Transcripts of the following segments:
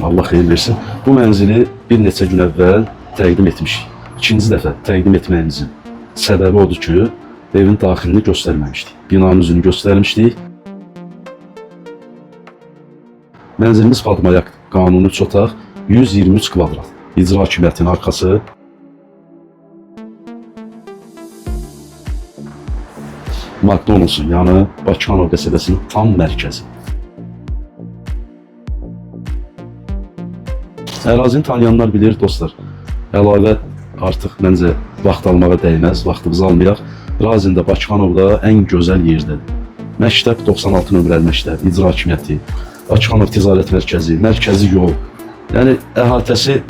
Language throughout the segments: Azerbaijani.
Allah xeyir versin. Bu mənzili bir neçə gün əvvəl təqdim etmişik. İkinci dəfə təqdim etməyimizin səbəbi odur ki, evin daxilini göstərməmişdik. Binanın üzünü göstərmişdik. Mənzilimiz Padmayak qanuni 3 otaq, 123 kvadrat. İcra hakimiyyətinin arxası. McDonald's'un yanı, Bakıxanov qəsəbəsinin tam mərkəzi. Ərazini tanıyanlar bilir dostlar. Əlavə artıq məncə vaxt almağa dəyməz, vaxtımızı almayaq. Razində Bakıxanovda ən gözəl yerdədir. Məktəb 96 nömrəli məktəb, icra hakimiyyəti, Bakıxanov ticarət mərkəzi, mərkəzi yol. Yəni əhatəsi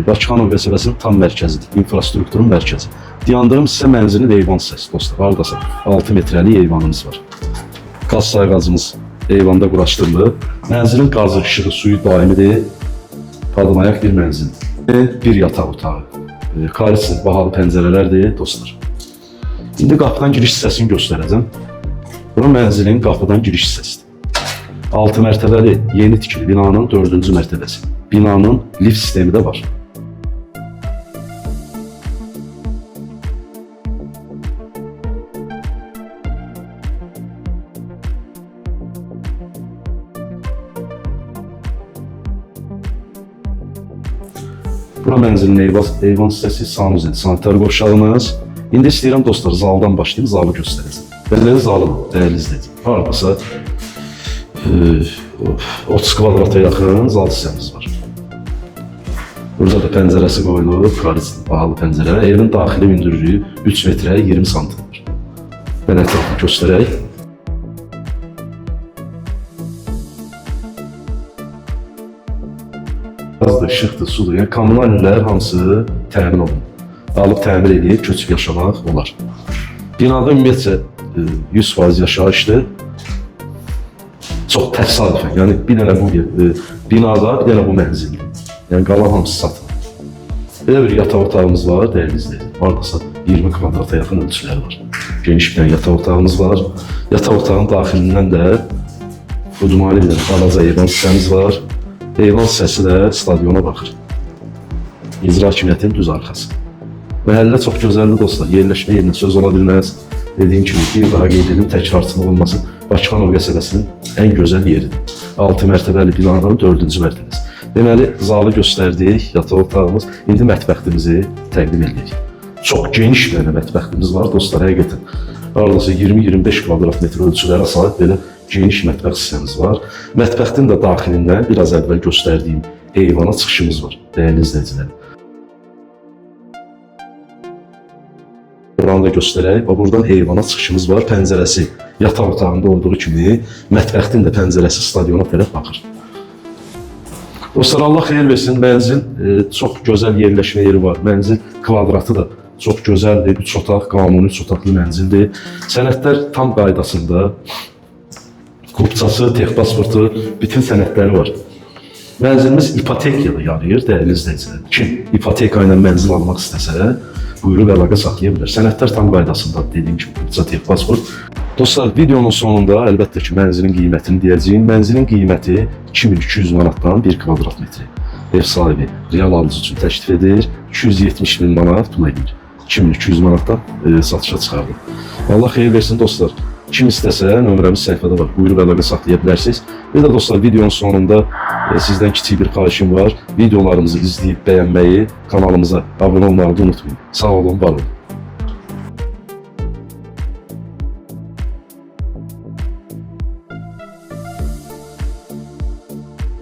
Bakıxanov qəsəbəsinin tam mərkəzidir, infrastrukturun mərkəzi. Dayandığım sizə mənzilin eyvan hissəsi dostlar. Hardasa 6 metrəlik eyvanımız var. Qaz sayğacımız eyvanda quraşdırılıb. Mənzilin qazı, işığı, suyu daimidir. Padmayak bir mənzil. Bir yataq otağı. Karısı bahalı pəncərələrdir dostlar. İndi qapıdan giriş hissəsini göstərəcəm. Bura mənzilin qapıdan giriş hissəsidir. 6 mərtəbəli yeni tikili binanın 4-cü mərtəbəsi. Binanın lift sistemi də var. Bura mənzilin eyvan hissəsi, sanuzen, sanitar qovşağımız. İndi istəyirəm dostlar, zaldan başlayayım, zalı göstərəcəm. Belə zalım, dəyərli izləyicim. Hardasa 30 kvadrata yaxın zal hissəmiz var. Burada da pəncərəsi qoyulub, karısı bahalı pəncərə. Evin daxili hündürlüyü 3 metrə 20 santimdir. Ben ətrafını göstərək. Gazdır, işıqdır, sudur. Yəni kommunal ünlər hamısı təmin olunur. Alıb təmir edib, köçüb yaşamaq olar. Binada ümumiyyətcə 100% yaşayışdır. Çox təsadüfən, yəni bir dənə bu binada, bir dənə bu mənzildir. Yəni qalan hamısı satılır. Belə bir yataq otağımız var, dəyərli izləyicilər. Hardasa 20 kvadrata yaxın ölçüləri var. Geniş bir yataq otağımız var. Yataq otağın daxilindən də udmalı bir balaca eyvan hissəmiz var. Eyvan hissəsi də stadiona baxır. İcra hakimiyyətinin düz arxası. Məhəllə çox gözəldir dostlar. Yerləşmə yerinə söz ola bilməz. Dediyim kimi bir daha qeyd edim, təkrarçılıq olmasın. Bakıxanov qəsəbəsinin ən gözəl yeridir. 6 mərtəbəli binanın 4-cü mərtəbəsi. Deməli, zalı göstərdik, yataq otağımız. İndi mətbəxtimizi təqdim edirik. Çox geniş bir mətbəxtimiz var dostlar, həqiqətən. Aradasa 20-25 kvadrat metr ölçülərə sahib belə geniş mətbəx hissəmiz var. Mətbəxtin də daxilindən biraz əvvəl göstərdiyim eyvana çıxışımız var, dəyərli izləyicilər. Buranı da göstərək. Buradan eyvana çıxışımız var. Pəncərəsi yataq otağında olduğu kimi mətbəxtin də pəncərəsi stadiona tərəf baxır. Dostlar, Allah xeyir versin. Mənzil çox gözəl yerləşmə yeri var. Mənzil kvadratı da çox gözəldir. 3 otaq, qanuni 3 otaqlı mənzildir. Sənədlər tam qaydasında. Kupçası, texpasportu, bütün sənədləri var. Mənzilimiz ipotekaya da yarayır, dəyərli izləyicilər. Kim ipoteka ilə mənzil almaq istəsə, buyurub əlaqə saxlaya bilər. Sənədlər tam qaydasında, dediyim kimi, kupça, texpasport. Dostlar, videonun sonunda əlbəttə ki, mənzilin qiymətini deyəcəyim. Mənzilin qiyməti 2200 manatdan 1 kvadrat metri. Ev sahibi real alıcı üçün təklif edir, 270 bin manat pul edir. 2200 manatdan satışa çıxardı. Allah xeyir versin dostlar. Kim istəsə, nömrəmiz səhifədə var. Buyurub əlaqə saxlaya bilərsiniz. Bir də dostlar, videonun sonunda sizdən kiçik bir xahişim var. Videolarımızı izləyib bəyənməyi, kanalımıza abunə olmağı da unutmayın. Sağ olun, var olun.